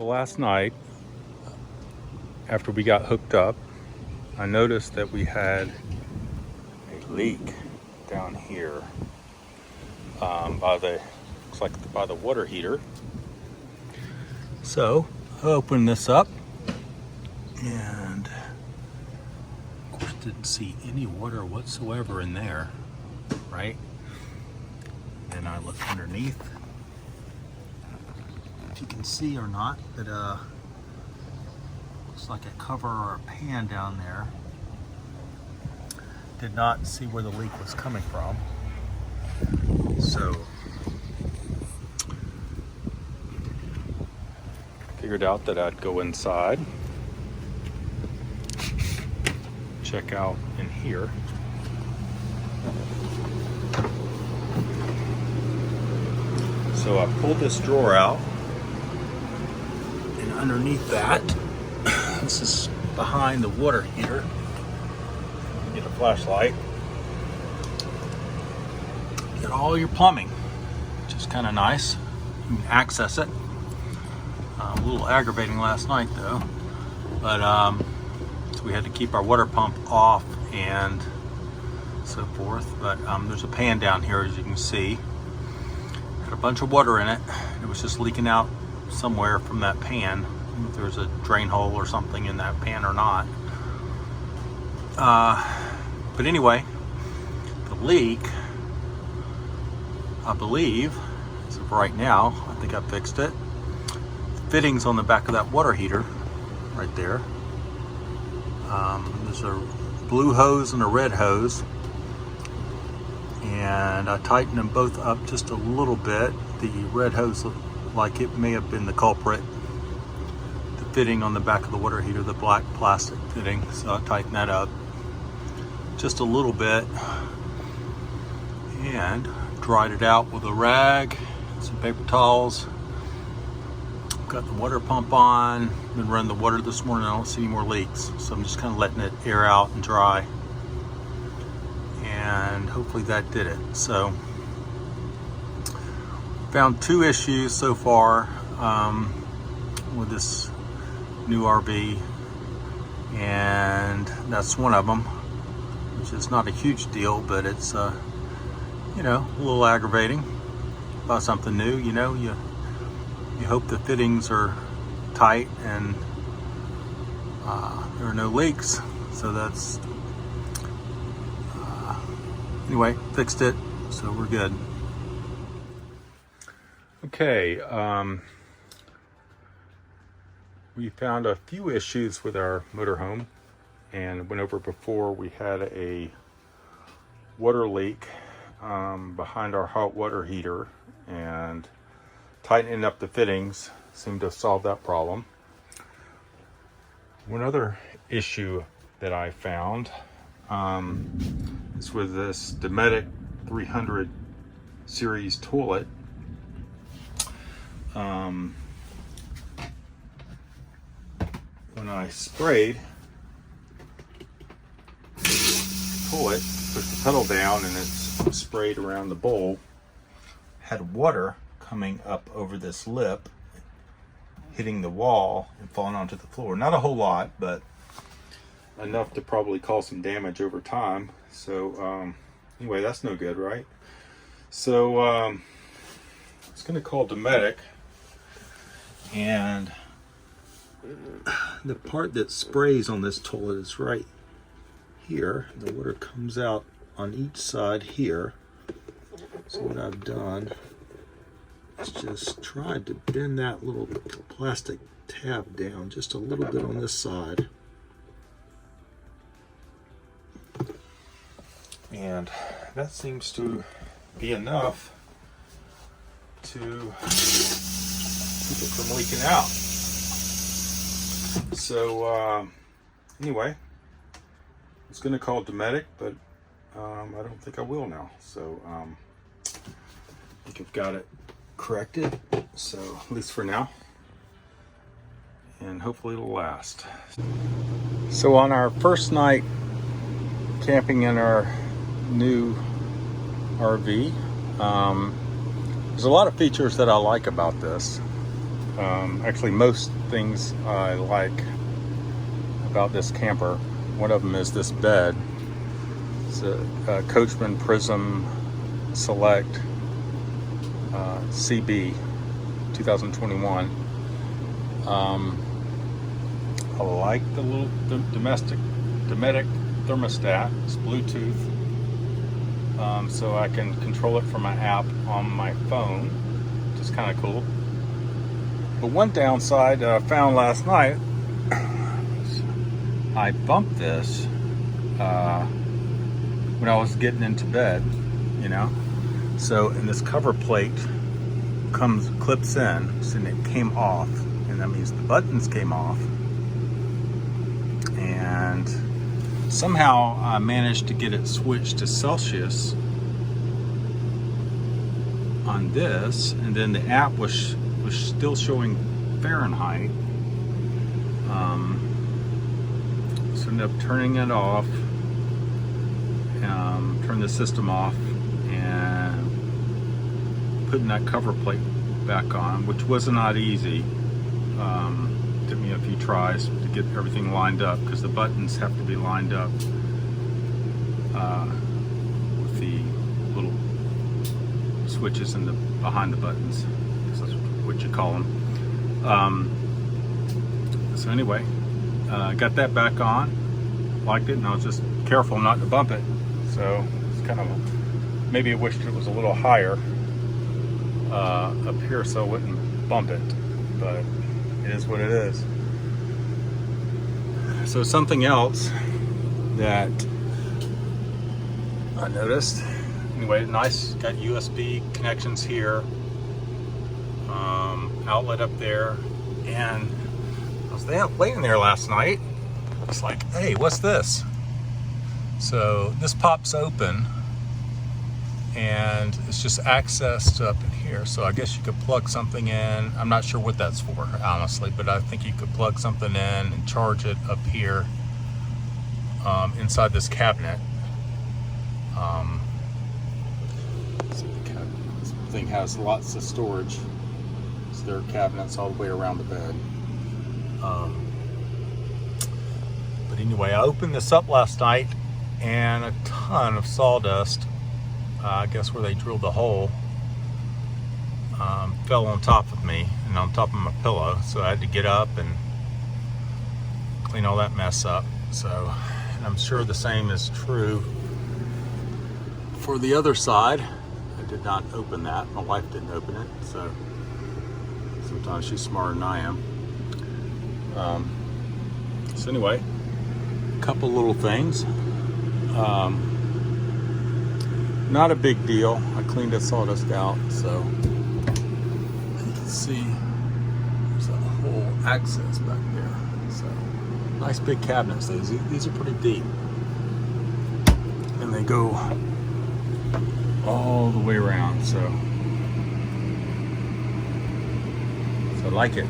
Well, last night, after we got hooked up, I noticed that we had a leak down here by the water heater. So I opened this up and of course didn't see any water whatsoever in there, right? And I looked underneath. If you can see or not, but looks like a cover or a pan down there. Did not see where the leak was coming from. So figured out that I'd go inside, check out in here. So I pulled this drawer out, and underneath that, this is behind the water heater. Get a flashlight. Get all your plumbing, which is kind of nice. You can access it. A little aggravating last night though, but so we had to keep our water pump off and so forth. But there's a pan down here, as you can see. Had a bunch of water in it. It was just leaking out somewhere from that pan. If there's a drain hole or something in that pan or not. But anyway, the leak, I believe, as of right now, I think I fixed it. The fittings on the back of that water heater, right there. There's a blue hose and a red hose. And I tightened them both up just a little bit. The red hose looked like it may have been the culprit. The fitting on the back of the water heater, the black plastic fitting, so I tightened that up just a little bit and dried it out with a rag, some paper towels. Got the water pump on, been running the water this morning. I don't see any more leaks, so I'm just kind of letting it air out and dry, and hopefully that did it. So found two issues so far with this new RV, and that's one of them, which is not a huge deal, but it's you know, a little aggravating about something new. You know, you hope the fittings are tight and there are no leaks. So that's anyway, fixed it, so we're good. Okay, we found a few issues with our motorhome, and went over before. We had a water leak behind our hot water heater, and tightening up the fittings seemed to solve that problem. One other issue that I found is with this Dometic 300 series toilet. When I sprayed the toilet, pushed the pedal down, and it's sprayed around the bowl, had water coming up over this lip, hitting the wall and falling onto the floor. Not a whole lot, but enough to probably cause some damage over time. So anyway, that's no good, right? So I was going to call Dometic, and the part that sprays on this toilet is right here. The water comes out on each side here. So what I've done is just tried to bend that little plastic tab down just a little bit on this side. And that seems to be enough to keep it from leaking out. So anyway, I was going to call Dometic, but I don't think I will now. So I think I've got it corrected, so at least for now, and hopefully it'll last. So on our first night camping in our new RV, there's a lot of features that I like about this. Actually, most things I like about this camper. One of them is this bed. It's a Coachmen Prism Select CB 2021. I like the little domestic thermostat. It's Bluetooth, so I can control it from my app on my phone, which is kind of cool. But one downside I found last night, I bumped this when I was getting into bed, you know. So, and this cover plate clips in, so it came off, and that means the buttons came off. And somehow I managed to get it switched to Celsius on this, and then the app was still showing Fahrenheit. So I ended up turning it off, turn the system off, and putting that cover plate back on, which was not easy. Took me a few tries to get everything lined up, because the buttons have to be lined up with the little switches in behind the buttons. That's what you call them. So anyway, got that back on, liked it, and I was just careful not to bump it. So it's kind of maybe I wished it was a little higher up here so I wouldn't bump it, but it is what it is. So something else that I noticed, anyway, nice, got USB connections here, outlet up there, and I was laying there last night, it's like, hey, what's this? So this pops open, and it's just accessed up in here. So I guess you could plug something in. I'm not sure what that's for, honestly, but I think you could plug something in and charge it up here inside this cabinet. So this thing has lots of storage. So there are cabinets all the way around the bed. But anyway, I opened this up last night, and a ton of sawdust, I guess where they drilled the hole, fell on top of me and on top of my pillow. So I had to get up and clean all that mess up. So, and I'm sure the same is true for the other side. I did not open that. My wife didn't open it. So sometimes she's smarter than I am. So anyway, a couple little things. Not a big deal. I cleaned that sawdust out, so you can see there's a whole access back there. So nice big cabinets. These are pretty deep, and they go all the way around. So I like it.